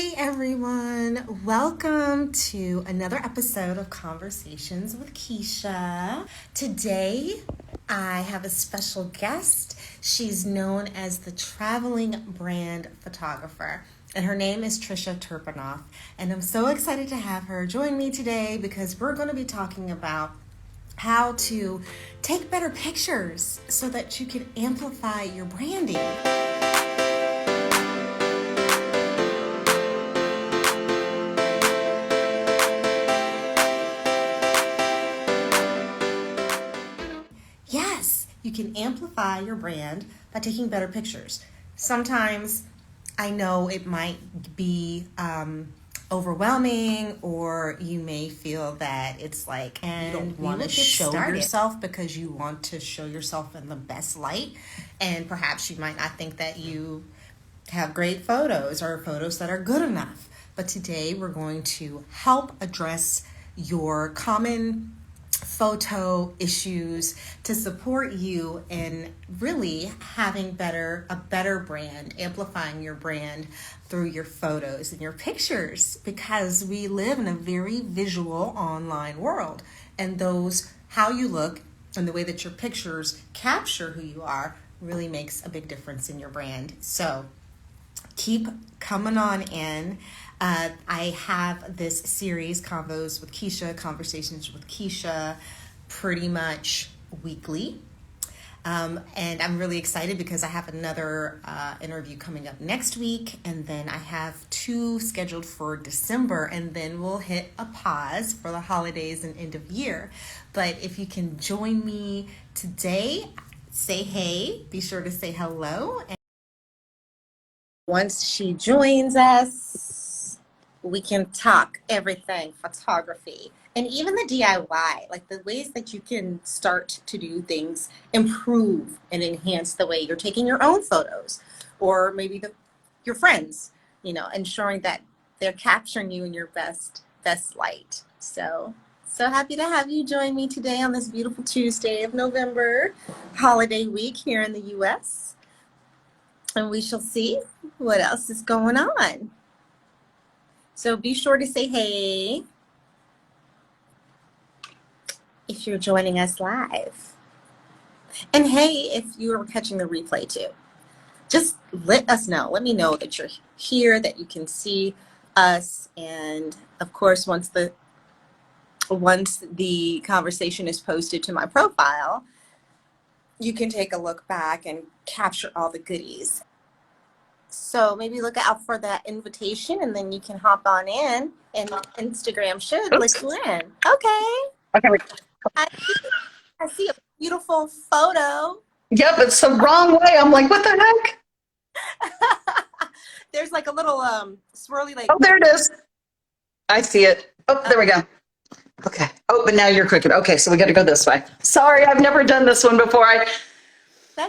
Hey everyone, welcome to another episode of Konversations with Keasha. Today I have a special guest. She's known as the traveling brand photographer, and her name is Tricia Turpenoff. And I'm so excited to have her join me today because we're going to be talking about how to take better pictures so that you can amplify your branding. Yes, you can amplify your brand by taking better pictures. Sometimes I know it might be overwhelming, or you may feel that it's like you don't want to show yourself because you want to show yourself in the best light, and perhaps you might not think that you have great photos or photos that are good enough. But today we're going to help address your common photo issues to support you in really having a better brand, amplifying your brand through your photos and your pictures, because we live in a very visual online world, and how you look and the way that your pictures capture who you are really makes a big difference in your brand. So keep coming on in. I have this series, Konvos with Keasha, Konversations with Keasha, pretty much weekly. And I'm really excited because I have another interview coming up next week, and then I have 2 scheduled for December, and then we'll hit a pause for the holidays and end of year. But if you can join me today, say hey, be sure to say hello. And once she joins us, we can talk everything photography and even the DIY, like the ways that you can start to do things, improve and enhance the way you're taking your own photos, or maybe your friends, ensuring that they're capturing you in your best light. So happy to have you join me today on this beautiful Tuesday of November, holiday week here in the US. And we shall see what else is going on. So be sure to say hey if you're joining us live. And hey, if you are catching the replay too. Just let us know. Let me know that you're here, that you can see us. And of course, once the conversation is posted to my profile, you can take a look back and capture all the goodies. So maybe look out for that invitation, and then you can hop on in, and Instagram should let you in. Okay. I see a beautiful photo. Yep, it's the wrong way. I'm like, what the heck? There's like a little swirly like. Oh, there it is. I see it. Oh, there we go. Okay. Oh, but now you're crooked. Okay, so we got to go this way. Sorry, I've never done this one before.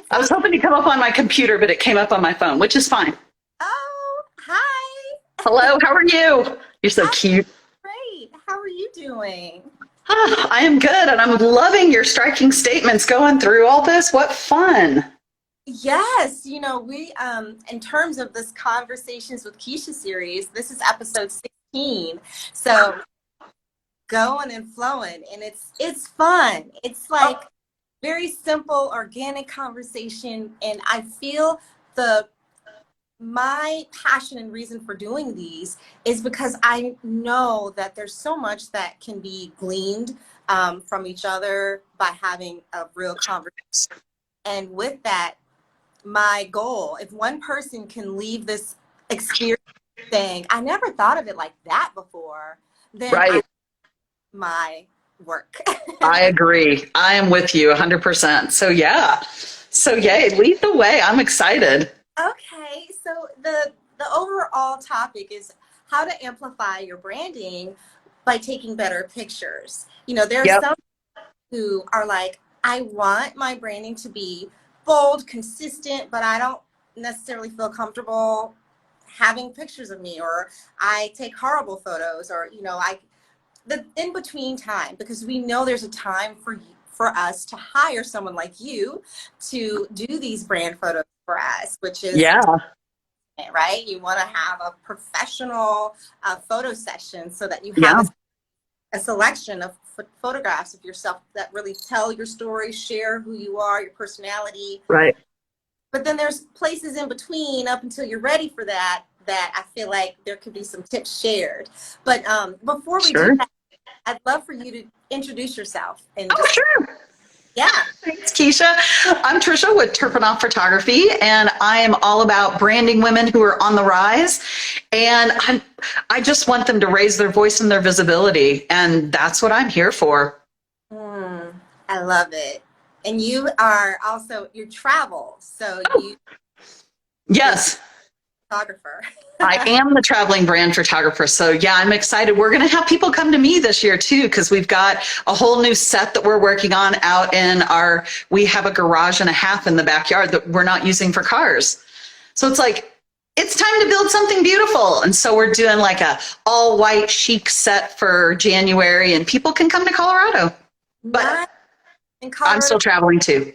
I was hoping to come up on my computer, but it came up on my phone, which is fine. Oh, hi. Hello, how are you? You're so cute. Great. How are you doing? I am good, and I'm loving your striking statements going through all this. What fun. Yes, we in terms of this Konversations with Keasha series, this is episode 16. So going and flowing, and it's fun. It's like very simple, organic conversation, and I feel my passion and reason for doing these is because I know that there's so much that can be gleaned from each other by having a real conversation. And with that, my goal, if one person can leave this experience saying, I never thought of it like that before, then right. My work. I agree. I am with you 100%. So yay, lead the way. I'm excited. Okay, so the overall topic is how to amplify your branding by taking better pictures. There are some who are like, I want my branding to be bold, consistent, but I don't necessarily feel comfortable having pictures of me, or I take horrible photos, or the in-between time, because we know there's a time for us to hire someone like you to do these brand photos for us, which is right? You want to have a professional photo session so that you Yeah. have a selection of photographs of yourself that really tell your story, share who you are, your personality. Right. But then there's places in between up until you're ready for that, that I feel like there could be some tips shared. But before we do that, I'd love for you to introduce yourself. And Oh, sure. Yeah. Thanks, Keasha. I'm Tricia with Turpenoff Photography, and I am all about branding women who are on the rise. And I just want them to raise their voice and their visibility. And that's what I'm here for. I love it. And you are also, you travel. So you. Yes. Photographer. I am the traveling brand photographer. So yeah, I'm excited. We're going to have people come to me this year too, because we've got a whole new set that we're working on out in we have a garage and a half in the backyard that we're not using for cars. So it's like, it's time to build something beautiful. And so we're doing like a all white chic set for January, and people can come to Colorado. But I'm still traveling too.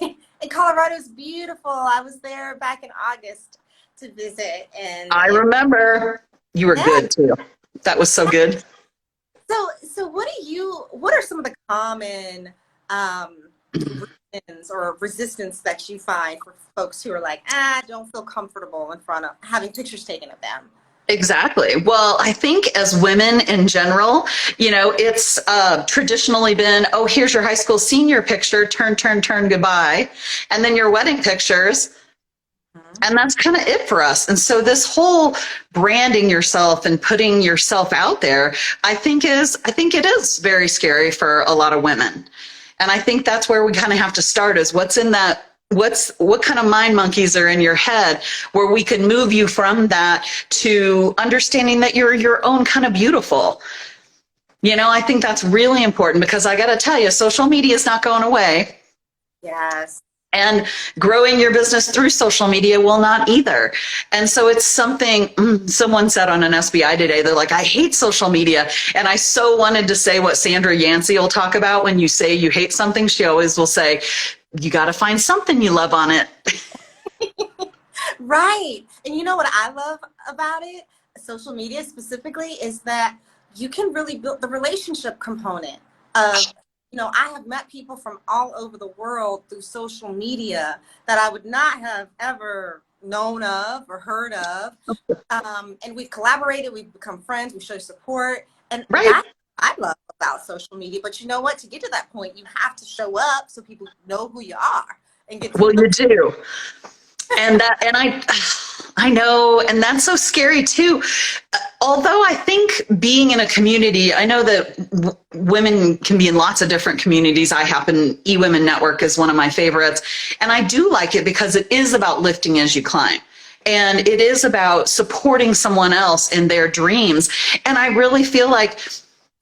And Colorado's beautiful. I was there back in August to visit, and I remember you were good too. That was so good. So what are some of the common reasons or resistance that you find for folks who are like, don't feel comfortable in front of having pictures taken of them? Exactly. Well, I think as women in general, it's traditionally been, oh, here's your high school senior picture, turn, goodbye. And then your wedding pictures. And that's kind of it for us. And so this whole branding yourself and putting yourself out there, I think it is very scary for a lot of women. And I think that's where we kind of have to start, is what's in that, what kind of mind monkeys are in your head, where we can move you from that to understanding that you're your own kind of beautiful. I think that's really important, because I got to tell you, social media is not going away. Yes. And growing your business through social media will not either. And so it's something someone said on an SBI today. They're like, I hate social media. And I so wanted to say what Sandra Yancey will talk about when you say you hate something. She always will say, you got to find something you love on it. Right. And you know what I love about it, social media specifically, is that you can really build the relationship component of, I have met people from all over the world through social media that I would not have ever known of or heard of. And we've collaborated, we've become friends, we show support. And that's what I love about social media. But you know what? To get to that point, you have to show up so people know who you are and get to Well, you do. And I know, and that's so scary too. Although I think being in a community, I know that women can be in lots of different communities. eWomen Network is one of my favorites. And I do like it because it is about lifting as you climb. And it is about supporting someone else in their dreams. And I really feel like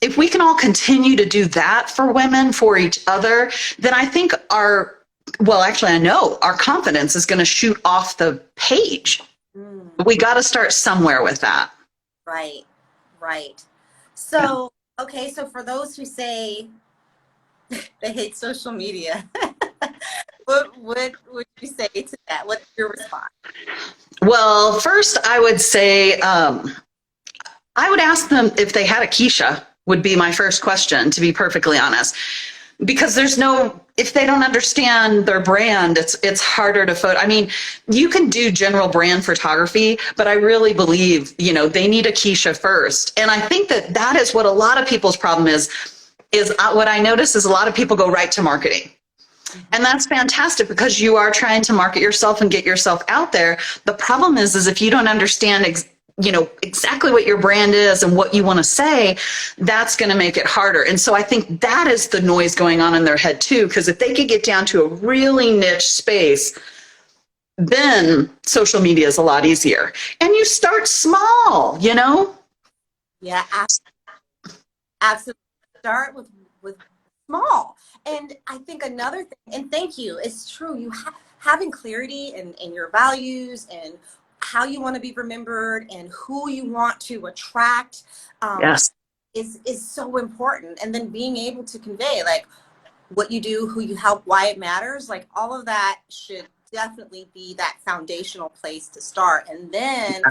if we can all continue to do that for women, for each other, then I think I know our confidence is going to shoot off the page. We got to start somewhere with that. Right. So, okay, so for those who say they hate social media, what would you say to that? What's your response? Well, first I would say, I would ask them if they had a Keasha, would be my first question, to be perfectly honest. Because if they don't understand their brand, it's harder to photo. I mean, you can do general brand photography, but I really believe, they need a Keasha first. And I think that is what a lot of people's problem is what I notice is a lot of people go right to marketing. And that's fantastic, because you are trying to market yourself and get yourself out there. The problem is if you don't understand exactly what your brand is and what you want to say, that's going to make it harder. And so I think that is the noise going on in their head too, because if they could get down to a really niche space, then social media is a lot easier. And you start small, Yeah, absolutely. Start with small. And I think another thing, and thank you, it's true, you having clarity in your values and how you want to be remembered and who you want to attract is so important. And then being able to convey like what you do, who you help, why it matters, like all of that should definitely be that foundational place to start. And then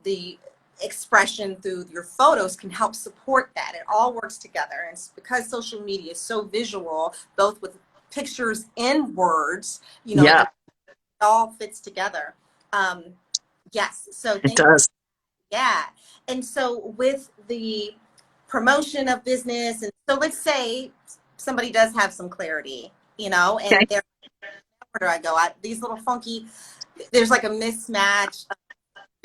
the expression through your photos can help support that. It all works together. And it's because social media is so visual, both with pictures and words, you know, Yeah, it all fits together. Yes. So it thank you. does. Yeah. And so with the promotion of business, and so let's say somebody does have some clarity, you know, and Okay. they're, where do I go? These little funky, there's like a mismatch of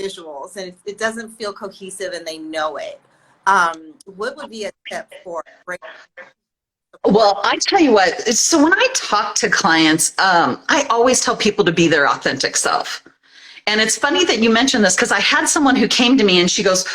visuals, and it doesn't feel cohesive, and they know it. What would be a tip for great support? Well, I tell you what, so when I talk to clients, I always tell people to be their authentic self. And it's funny that you mentioned this because I had someone who came to me and she goes,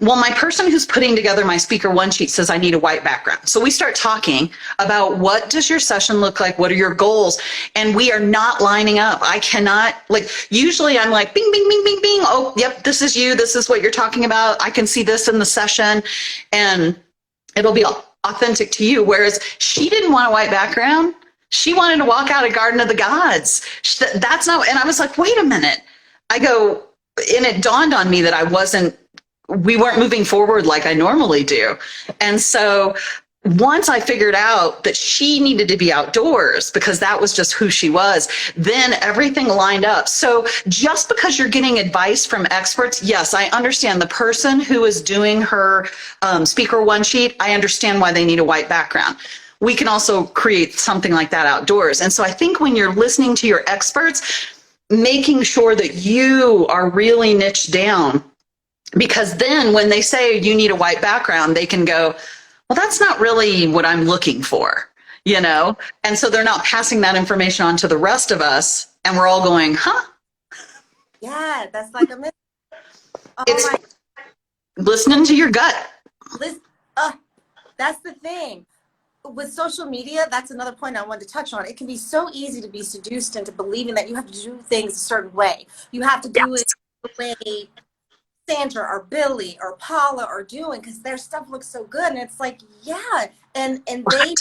well, my person who's putting together my speaker one sheet says I need a white background. So we start talking about what does your session look like? What are your goals? And we are not lining up. I cannot, like, usually I'm like, bing, bing, bing, bing, bing. Oh, yep, this is you. This is what you're talking about. I can see this in the session and it'll be authentic to you. Whereas she didn't want a white background. She wanted to walk out of Garden of the Gods. That's not, and I was like, wait a minute. I go, and it dawned on me that we weren't moving forward like I normally do. And so once I figured out that she needed to be outdoors because that was just who she was, then everything lined up. So just because you're getting advice from experts, yes, I understand the person who is doing her speaker one sheet, I understand why they need a white background. We can also create something like that outdoors. And so I think when you're listening to your experts, making sure that you are really niched down, because then when they say you need a white background, they can go, well, that's not really what I'm looking for, you know? And so they're not passing that information on to the rest of us. And we're all going, huh? Yeah, that's like a myth. Oh, It's listening to your gut. That's the thing. With social media, that's another point I wanted to touch on. It can be so easy to be seduced into believing that you have to do things a certain way. You have to do it the way Sandra or Billy or Paula are doing because their stuff looks so good. And it's like, yeah, and they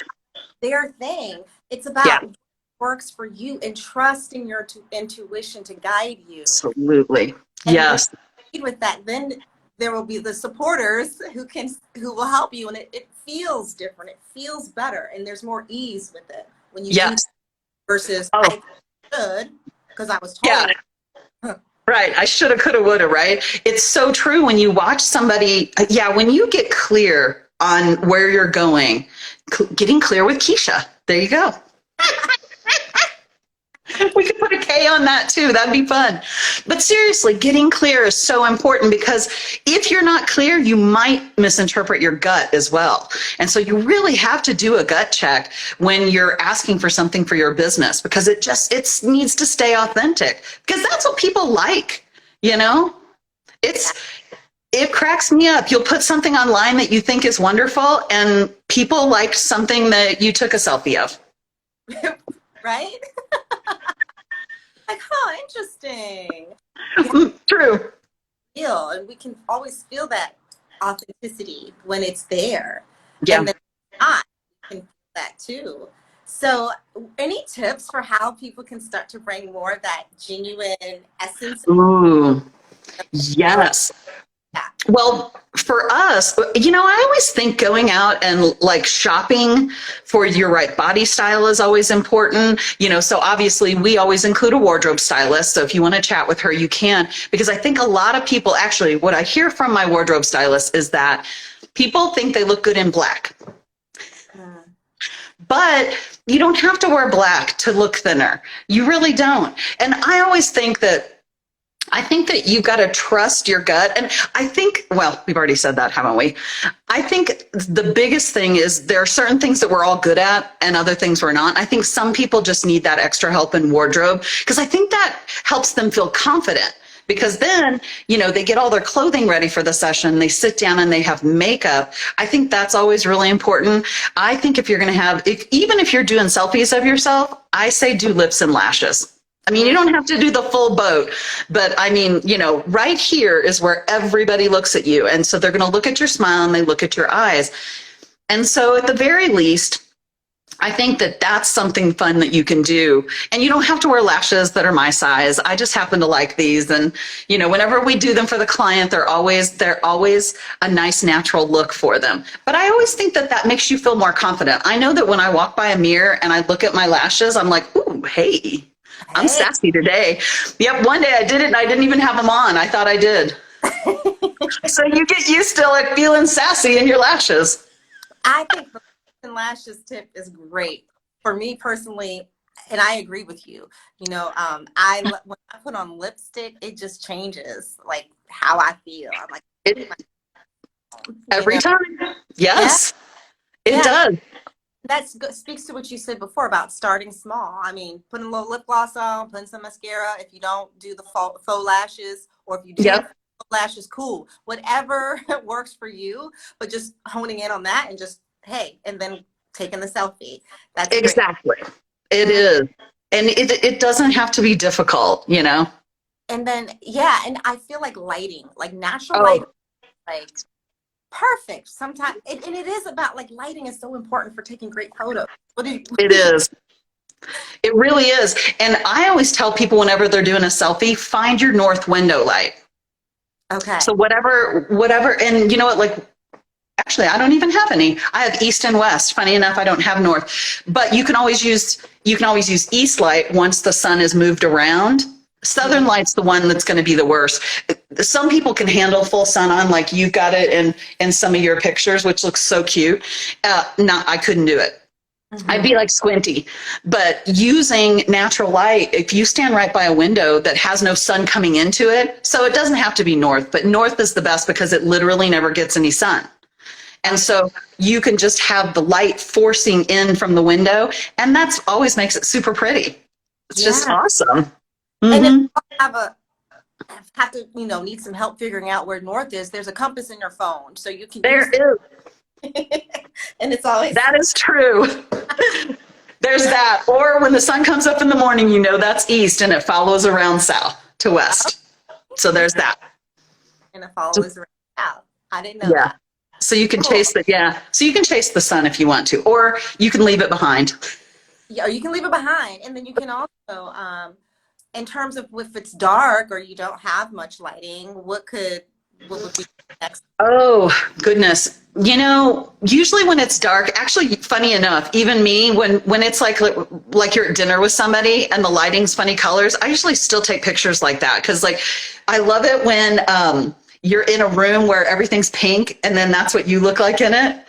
their thing. It's about what works for you and trusting your intuition to guide you. Absolutely. And Yes. with that, then there will be the supporters who will help you, and it feels different. It feels better, and there's more ease with it when you do that versus I should because I was told. Yeah. Right. I shoulda, coulda, woulda, right? It's so true when you watch somebody. Yeah. When you get clear on where you're going, getting clear with Keasha. There you go. We could put a K on that too. That'd be fun. But seriously, getting clear is so important because if you're not clear, you might misinterpret your gut as well. And so you really have to do a gut check when you're asking for something for your business because it needs to stay authentic because that's what people like, you know? It cracks me up. You'll put something online that you think is wonderful and people like something that you took a selfie of. Right? Like, huh, interesting. True. And we can always feel that authenticity when it's there. Yeah. And then not, we can feel that too. So any tips for how people can start to bring more of that genuine essence? Ooh, yes. Yeah. Well, for us, you know, I always think going out and like shopping for your right body style is always important. You know, so obviously we always include a wardrobe stylist. So if you want to chat with her, you can, because I think a lot of people actually, what I hear from my wardrobe stylist is that people think they look good in black. But you don't have to wear black to look thinner. You really don't. And I always think that you've got to trust your gut. And I think, well, we've already said that, haven't we? I think the biggest thing is there are certain things that we're all good at and other things we're not. I think some people just need that extra help in wardrobe because I think that helps them feel confident. Because then, you know, they get all their clothing ready for the session, they sit down and they have makeup. I think that's always really important. I think if you're going to have, even if you're doing selfies of yourself, I say do lips and lashes. I mean, you don't have to do the full boat, but I mean, you know, right here is where everybody looks at you. And so they're going to look at your smile and they look at your eyes. And so at the very least, I think that that's something fun that you can do. And you don't have to wear lashes that are my size. I just happen to like these. And, you know, whenever we do them for the client, they're always a nice natural look for them. But I always think that that makes you feel more confident. I know that when I walk by a mirror and I look at my lashes, I'm like, ooh, hey, I'm sassy today. Yep, one day I did it and I didn't even have them on. I thought I did. So you get used to like feeling sassy in your lashes. I think the lashes tip is great for me personally, and I agree with you. You know, when I put on lipstick, it just changes like how I feel. I'm like every time. Yes, it does. That speaks to what you said before about starting small. I mean, putting a little lip gloss on, putting some mascara. If you don't do the faux lashes, or if you do faux lashes, cool. Whatever works for you, but just honing in on that and just, hey, and then taking the selfie. That's exactly. Great. It is. And it doesn't have to be difficult, you know? And then, yeah, and I feel like lighting, like natural lighting, like perfect sometimes. And it is about like lighting is so important for taking great photos. It is. It really is. And I always tell people whenever they're doing a selfie, find your north window light. Okay. So whatever, and you know what, like, actually, I don't even have any. I have east and west. Funny enough, I don't have north. But you can always use east light once the sun is moved around. Southern light's the one that's going to be the worst. Some people can handle full sun on, like you've got it in some of your pictures, which looks so cute. No, I couldn't do it. I'd be like squinty. But using natural light, if you stand right by a window that has no sun coming into it, so it doesn't have to be north, but north is the best because it literally never gets any sun. And so you can just have the light forcing in from the window, and that's always makes it super pretty. It's just awesome. And if you have to, you know, need some help figuring out where north is, there's a compass in your phone, so you can There is. And it's always that is true. There's that. Or when the sun comes up in the morning, you know that's east, and it follows around south to west. So there's that. And it follows around south. I didn't know that. So you can chase so you can chase the sun if you want to, or you can leave it behind. Yeah, or you can leave it behind, and then you can also, in terms of if it's dark or you don't have much lighting, what would be next? Oh goodness, you know, usually when it's dark, actually, funny enough, even me, when it's like you're at dinner with somebody and the lighting's funny colors, I usually still take pictures like that because like I love it when you're in a room where everything's pink and then that's what you look like in it.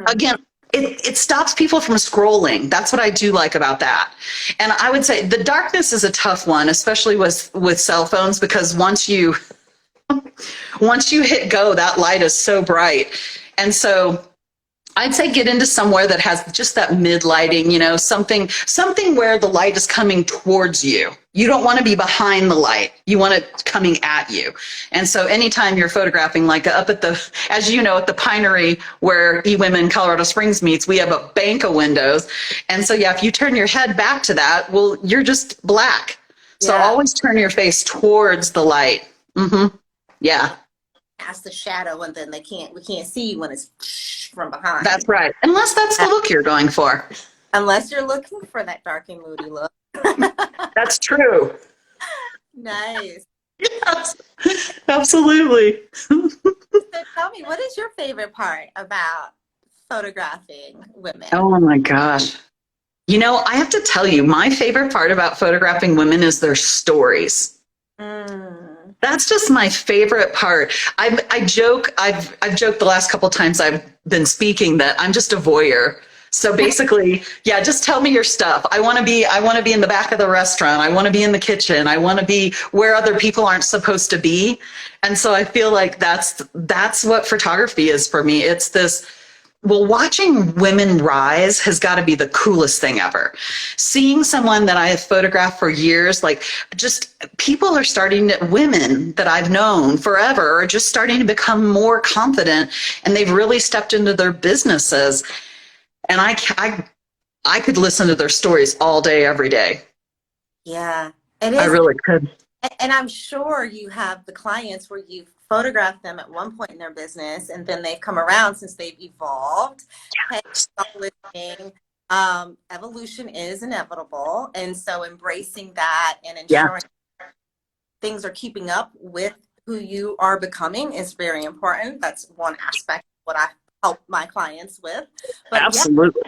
Again, it stops people from scrolling. That's what I do like about that. And I would say the darkness is a tough one, especially with cell phones, because once you hit go, that light is so bright. And so I'd say get into somewhere that has just that mid lighting, you know, something where the light is coming towards you. You don't want to be behind the light. You want it coming at you. And so anytime you're photographing, like up at the, as you know, at the Pinery where eWomen Colorado Springs meets, we have a bank of windows. And so, yeah, if you turn your head back to that, well, you're just black. So always turn your face towards the light. Yeah. Past the shadow, and then we can't see when it's from behind. That's right. Unless that's the look you're going for. Unless you're looking for that dark and moody look. That's true. Nice. Yes, absolutely. So tell me, what is your favorite part about photographing women? Oh my gosh. You know, I have to tell you, my favorite part about photographing women is their stories. That's just my favorite part. I've joked the last couple of times I've been speaking that I'm just a voyeur. So basically, yeah, just tell me your stuff. I want to be in the back of the restaurant. I want to be in the kitchen. I want to be where other people aren't supposed to be. And so I feel like that's what photography is for me. It's this, well, watching women rise has got to be the coolest thing ever. Seeing someone that I have photographed for years, like just people are women that I've known forever are just starting to become more confident, and they've really stepped into their businesses. And I could listen to their stories all day, every day. Yeah, it is. I really could. And I'm sure you have the clients where you've photographed them at one point in their business, and then they've come around since they've evolved. Yes. Listening, Evolution is inevitable. And so embracing that and Yeah, ensuring things are keeping up with who you are becoming is very important. That's one aspect of what I help my clients with. But yeah, absolutely.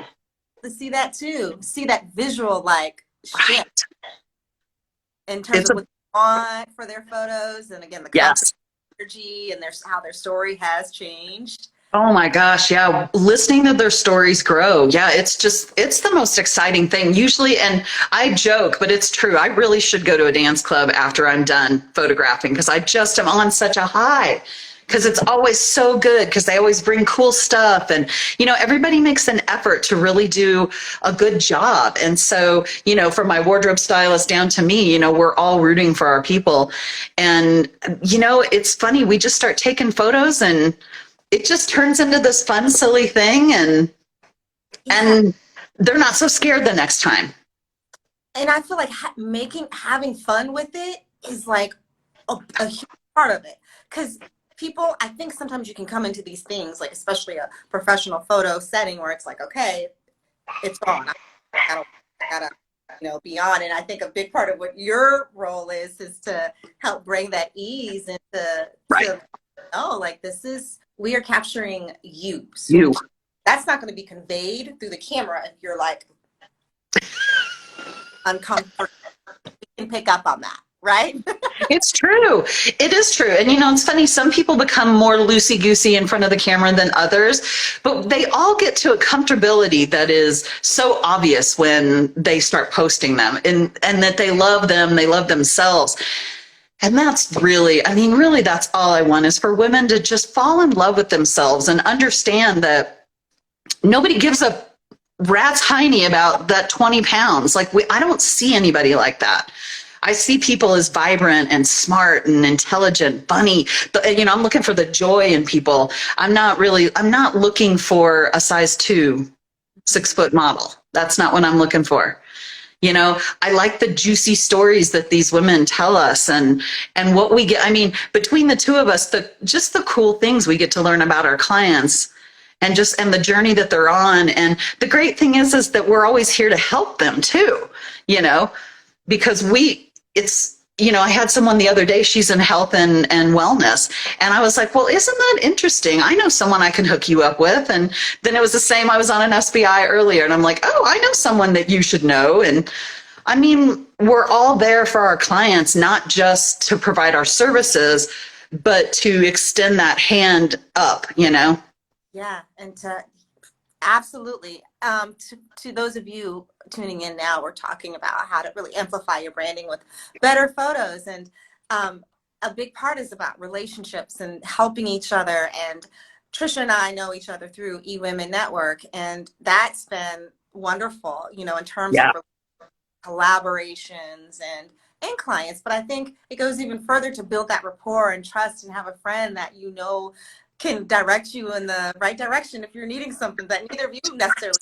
to see that too, see that visual like shift Right. in terms It's of a, what they want for their photos, and again the cover yes. energy and how their story has changed. Oh my gosh, yeah. Listening to their stories grow. Yeah, it's the most exciting thing usually. And I joke, but it's true. I really should go to a dance club after I'm done photographing because I just am on such a high. Because it's always so good because they always bring cool stuff. And, everybody makes an effort to really do a good job. And so, from my wardrobe stylist down to me, we're all rooting for our people. And, it's funny. We just start taking photos and it just turns into this fun, silly thing, and they're not so scared the next time. And I feel like having fun with it is like a huge part of it, because people, I think sometimes you can come into these things, like especially a professional photo setting, where it's like, okay, it's on. I gotta be on. And I think a big part of what your role is to help bring that ease into Right. like we are capturing you. So You. that's not going to be conveyed through the camera if you're like uncomfortable. You can pick up on that, right? It's true. It is true. And it's funny, some people become more loosey-goosey in front of the camera than others, but they all get to a comfortability that is so obvious when they start posting them, and that they love them, they love themselves. And that's really, really that's all I want, is for women to just fall in love with themselves and understand that nobody gives a rat's hiney about that 20 pounds. Like, I don't see anybody like that. I see people as vibrant and smart and intelligent, funny. I'm looking for the joy in people. I'm not looking for a size 2, 6-foot model. That's not what I'm looking for. I like the juicy stories that these women tell us, and what we get. Between the two of us, the cool things we get to learn about our clients, and the journey that they're on. And the great thing is that we're always here to help them too, because I had someone the other day, she's in health and wellness. And I was like, well, isn't that interesting? I know someone I can hook you up with. And then it was the same. I was on an SBI earlier and I'm like, oh, I know someone that you should know. And we're all there for our clients, not just to provide our services, but to extend that hand up, Yeah. And absolutely. To those of you tuning in now, we're talking about how to really amplify your branding with better photos. And a big part is about relationships and helping each other. And Tricia and I know each other through eWomen Network, and that's been wonderful, in terms of collaborations and clients. But I think it goes even further to build that rapport and trust and have a friend that can direct you in the right direction if you're needing something that neither of you necessarily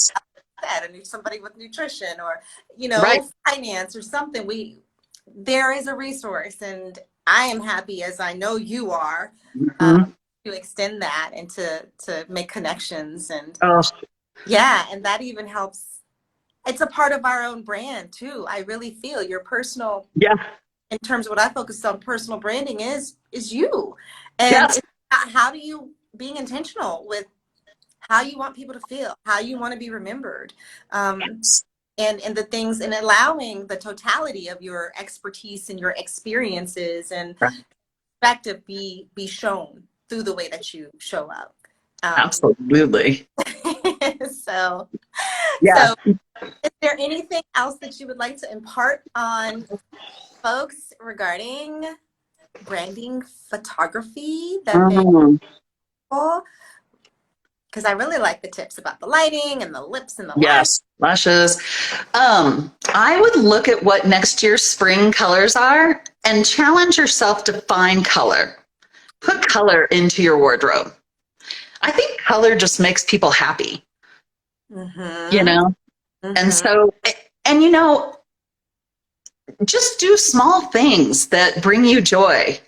have, and somebody with nutrition or Right. finance or something. There is a resource, and I am happy, as I know you are, to extend that and to make connections. And and that even helps. It's a part of our own brand too. I really feel your personal, in terms of what I focus on, personal branding is you. And it's how do you being intentional with how you want people to feel, how you want to be remembered, and the things, and allowing the totality of your expertise and your experiences and perspective be shown through the way that you show up. Absolutely. So is there anything else that you would like to impart on folks regarding branding photography that because I really like the tips about the lighting and the lips and the lashes. I would look at what next year's spring colors are and challenge yourself to find color. Put color into your wardrobe. I think color just makes people happy, and so, just do small things that bring you joy.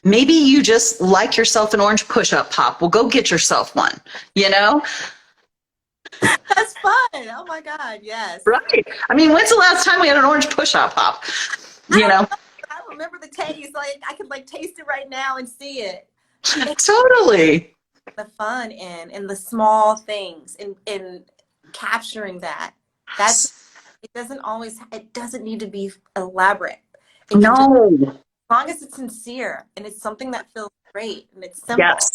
Maybe you just like yourself an orange push-up pop. Well, go get yourself one. That's fun. Oh my God, yes. Right. I mean, when's the last time we had an orange push-up pop? I You don't know? know. I remember the taste. Like I could like taste it right now and see it. It's Totally. the fun in the small things in capturing that. That's it doesn't need to be elaborate. It can just, No. as long as it's sincere and it's something that feels great and it's simple. Yes.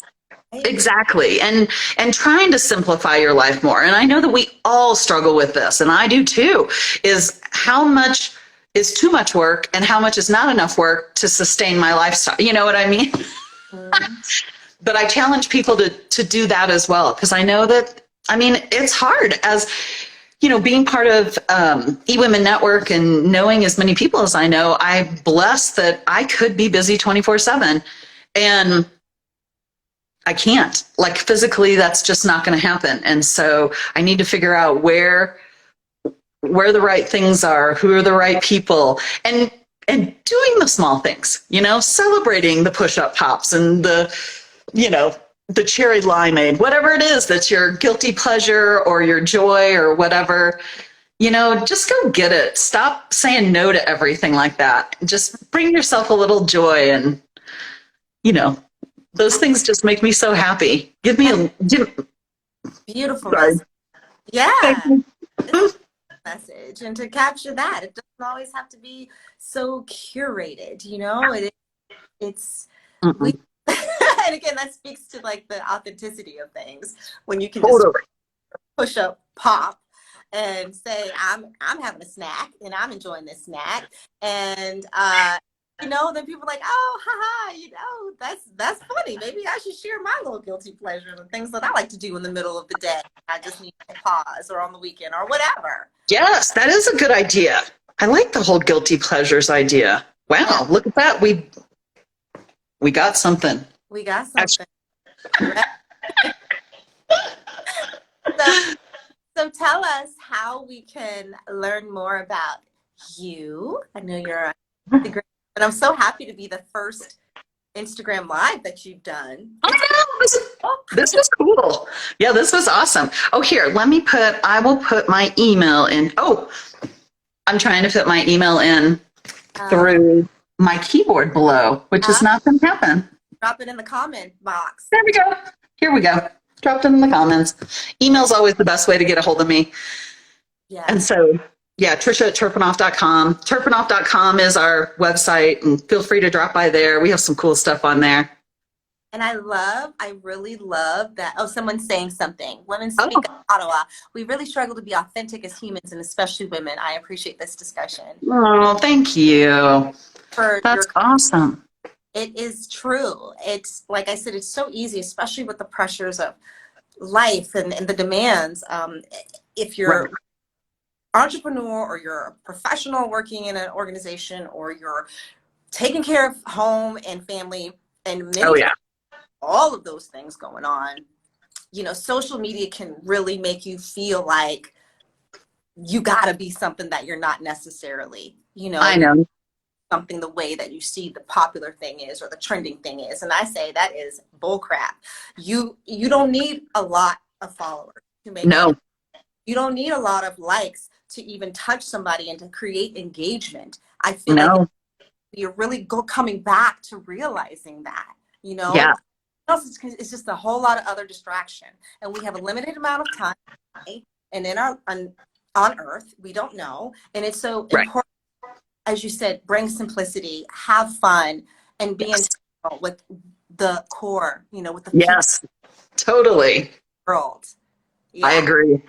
Right? Exactly. And trying to simplify your life more. And I know that we all struggle with this, and I do too, is how much is too much work and how much is not enough work to sustain my lifestyle. You know what I mean? Mm-hmm. But I challenge people to do that as well, because I know that, I mean, it's hard as, you know, being part of eWomen Network and knowing as many people as I know, I'm blessed that I could be busy 24/7. And I can't. Like physically, that's just not going to happen. And so I need to figure out where the right things are, who are the right people, and doing the small things, you know, celebrating the push-up pops and the, you know, the cherry limeade, whatever it is that's your guilty pleasure or your joy or whatever, you know, just go get it. Stop saying no to everything like that. Just bring yourself a little joy, and, you know, those things just make me so happy. Beautiful Sorry. message. Thank Yeah. you. It's a message, and to capture that, it doesn't always have to be so curated, you know. It's we Mm-mm. and again, that speaks to like the authenticity of things when you can just Totally. push up pop and say I'm having a snack and I'm enjoying this snack, and you know, then people are like, oh haha, you know, that's funny, maybe I should share my little guilty pleasure, the things that I like to do in the middle of the day. I just need to pause, or on the weekend or whatever. Yes, that is a good idea. I like the whole guilty pleasures idea. Yeah, Wow, look at that. We got something. we got Actually, something. Right? So so tell us how we can learn more about you. I know you're on Instagram, and I'm so happy to be the first Instagram live that you've done. I It's know cool. this was cool. Yeah, this was awesome. Oh, here, I will put my email in. Oh, I'm trying to fit my email in Uh, through my keyboard below, which is uh, not going to happen. drop it in the comment box. There we go. Here we go. Dropped it in the comments. Email's always the best way to get a hold of me. And Yes. so, yeah, Tricia at Turpenoff.com. Turpenoff.com is our website, and feel free to drop by there. We have some cool stuff on there. And I really love that. Oh, someone's saying something. Women Oh, Speak Up Ottawa. We really struggle to be authentic as humans, and especially women. I appreciate this discussion. oh, thank you. For That's your awesome. It is true. It's like I said, it's so easy, especially with the pressures of life and the demands. If Right. you're entrepreneur or you're a professional working in an organization, or you're taking care of home and family, and many Oh, times yeah. all of those things going on, you know, social media can really make you feel like you got to be something that you're not necessarily, you know, I know. something the way that you see the popular thing is or the trending thing is. And I say that is bullcrap. You don't need a lot of followers to make an No, impact. You don't need a lot of likes to even touch somebody and to create engagement. I feel like no. you're really coming back to realizing that, you know, Yeah. it's just a whole lot of other distraction, and we have a limited amount of time, right? And in our on earth, we don't know, and it's so Right. important, as you said, bring simplicity, have fun, and be Yes. intentional with the core, you know, with the people Yes. Totally. world. I Yeah. agree.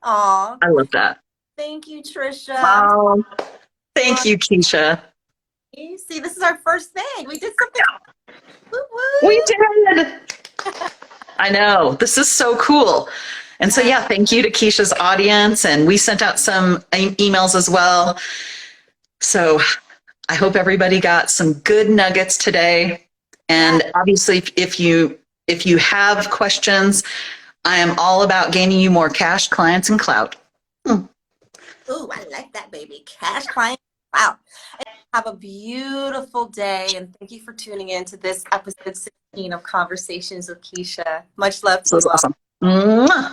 Aw, I love that. thank you, Tricia. I'm Oh, thank sorry. you, Keasha. See, this is our first thing. We did something. Woo We woo. did. I know. This is so cool. And so, Yeah. yeah, thank you to Keisha's audience. And we sent out some emails as well. So I hope everybody got some good nuggets today. Yeah. And obviously, if you have questions, I am all about gaining you more cash, clients, and clout. Ooh, I like that, baby. Cash client. Wow. Have a beautiful day, and thank you for tuning in to this episode 16 of Conversations with Keasha. Much love So to it's you all. awesome. Mwah.